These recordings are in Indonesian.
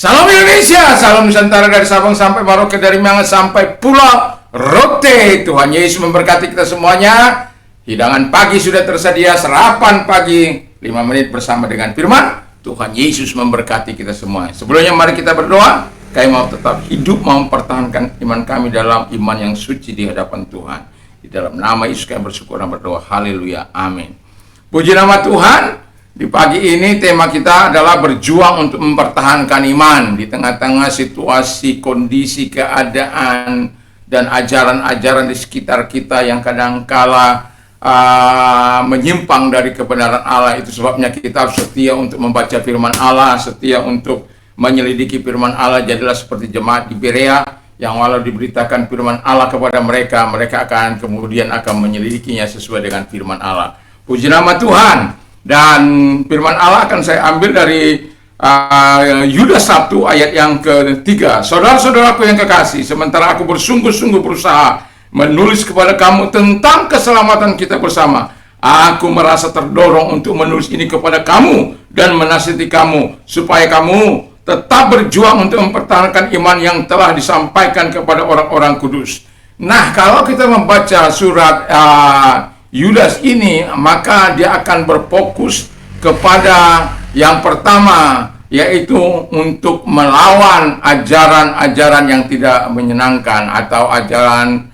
Salam Indonesia, salam Nusantara dari Sabang sampai Merauke, dari Mangan sampai Pulau Rote. Tuhan Yesus memberkati kita semuanya. Hidangan pagi sudah tersedia, sarapan pagi 5 menit bersama dengan firman. Tuhan Yesus memberkati kita semua. Sebelumnya mari kita berdoa. Kami mau tetap hidup, mau mempertahankan iman kami dalam iman yang suci di hadapan Tuhan. Di dalam nama Yesus kami bersyukur dan berdoa. Haleluya, amin. Puji nama Tuhan. Di pagi ini tema kita adalah berjuang untuk mempertahankan iman di tengah-tengah situasi, kondisi, keadaan, dan ajaran-ajaran di sekitar kita yang kadangkala menyimpang dari kebenaran Allah. Itu sebabnya kita harus setia untuk membaca firman Allah, setia untuk menyelidiki firman Allah. Jadilah seperti jemaat di Berea yang walau diberitakan firman Allah kepada mereka, mereka akan kemudian menyelidikinya sesuai dengan firman Allah. Puji nama Tuhan. Dan firman Allah akan saya ambil dari Yudas 1 ayat yang ketiga. Saudara-saudaraku yang kekasih, sementara aku bersungguh-sungguh berusaha menulis kepada kamu tentang keselamatan kita bersama, aku merasa terdorong untuk menulis ini kepada kamu dan menasihati kamu, supaya kamu tetap berjuang untuk mempertahankan iman yang telah disampaikan kepada orang-orang kudus. Nah, kalau kita membaca surat Yudas ini, maka dia akan berfokus kepada yang pertama, yaitu untuk melawan ajaran-ajaran yang tidak menyenangkan, atau ajaran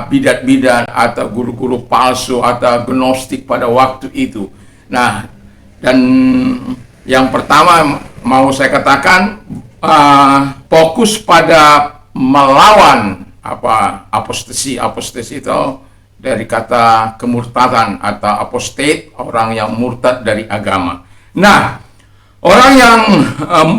bidat-bidat, atau guru-guru palsu, atau gnostik pada waktu itu. Nah, dan yang pertama mau saya katakan, fokus pada melawan apostasi itu dari kata kemurtadan atau apostate, orang yang murtad dari agama. Nah, orang yang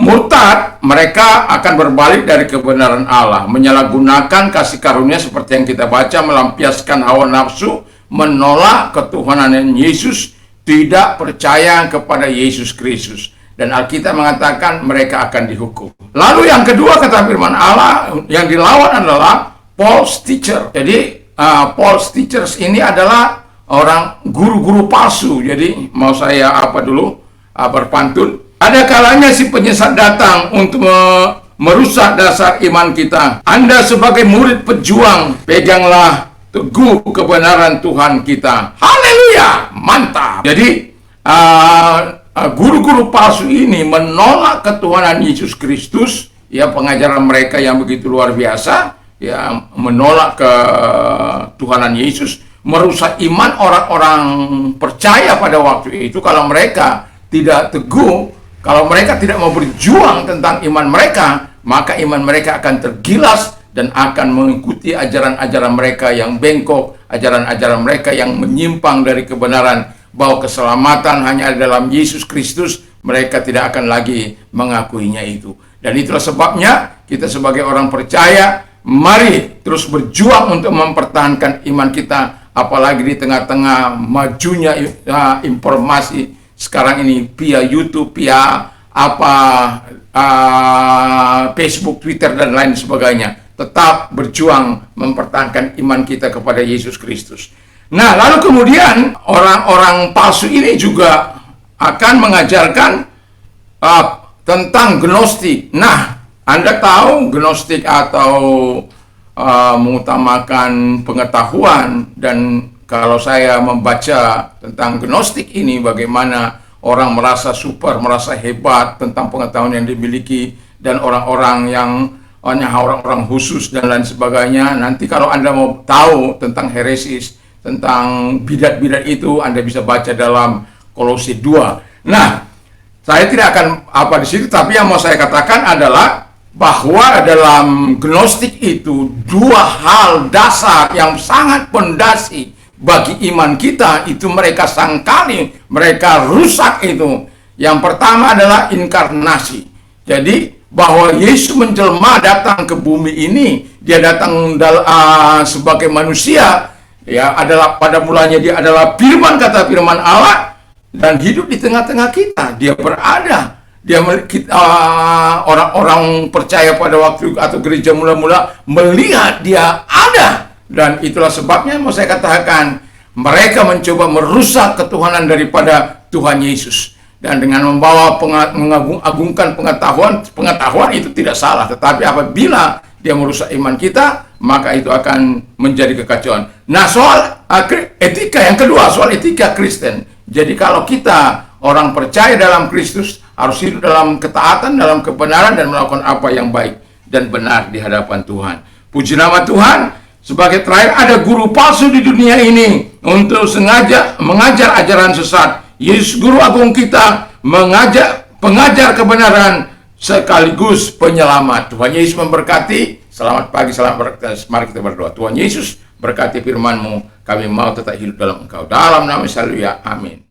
murtad, mereka akan berbalik dari kebenaran Allah, menyalahgunakan kasih karunia seperti yang kita baca, melampiaskan hawa nafsu, menolak ketuhanan Yesus, tidak percaya kepada Yesus Kristus. Dan Alkitab mengatakan mereka akan dihukum. Lalu yang kedua, kata firman Allah, yang dilawan adalah false teacher. Jadi false teachers ini adalah orang guru-guru palsu. Jadi mau saya berpantun. Ada kalanya si penyesat datang untuk merusak dasar iman kita. Anda sebagai murid pejuang, peganglah teguh kebenaran Tuhan kita. Haleluya, mantap. Jadi guru-guru palsu ini menolak ketuhanan Yesus Kristus. Ya, pengajaran mereka yang begitu luar biasa. Ya, menolak ketuhanan Yesus, merusak iman orang-orang percaya pada waktu itu. Kalau mereka tidak teguh, kalau mereka tidak mau berjuang tentang iman mereka, maka iman mereka akan tergilas dan akan mengikuti ajaran-ajaran mereka yang bengkok, ajaran-ajaran mereka yang menyimpang dari kebenaran bahwa keselamatan hanya dalam Yesus Kristus. Mereka tidak akan lagi mengakuinya itu. Dan itulah sebabnya kita sebagai orang percaya, mari terus berjuang untuk mempertahankan iman kita, apalagi di tengah-tengah majunya informasi sekarang ini via YouTube, via Facebook, Twitter, dan lain sebagainya. Tetap berjuang mempertahankan iman kita kepada Yesus Kristus. Nah, lalu kemudian orang-orang palsu ini juga akan mengajarkan tentang gnostik. Nah, Anda tahu gnostik atau mengutamakan pengetahuan, dan kalau saya membaca tentang gnostik ini, bagaimana orang merasa super, merasa hebat tentang pengetahuan yang dimiliki, dan orang-orang yang hanya orang-orang khusus dan lain sebagainya. Nanti kalau Anda mau tahu tentang heresis, tentang bidat-bidat itu, Anda bisa baca dalam Kolose 2. Nah, saya tidak akan di situ, tapi yang mau saya katakan adalah bahwa dalam gnostik itu dua hal dasar yang sangat pondasi bagi iman kita, itu mereka sangkali, mereka rusak itu. Yang pertama adalah inkarnasi. Jadi bahwa Yesus menjelma, datang ke bumi ini, dia datang sebagai manusia, ya, adalah pada mulanya dia adalah firman, kata firman Allah, dan hidup di tengah-tengah kita. Dia berada. Orang-orang percaya pada waktu atau gereja mula-mula melihat dia ada. Dan itulah sebabnya mau saya katakan, mereka mencoba merusak ketuhanan daripada Tuhan Yesus. Dan dengan membawa mengagung-agungkan pengetahuan itu tidak salah. Tetapi apabila dia merusak iman kita, maka itu akan menjadi kekacauan. Nah, soal etika yang kedua, soal etika Kristen. Jadi kalau kita orang percaya dalam Kristus, harus hidup dalam ketaatan, dalam kebenaran, dan melakukan apa yang baik dan benar di hadapan Tuhan. Puji nama Tuhan. Sebagai terakhir, ada guru palsu di dunia ini untuk sengaja mengajar ajaran sesat. Yesus guru agung kita, pengajar kebenaran sekaligus penyelamat. Tuhan Yesus memberkati. Selamat pagi, selamat berkati. Mari kita berdoa. Tuhan Yesus berkati firman-Mu. Kami mau tetap hidup dalam Engkau. Dalam nama Yesus, haleluya. Amin.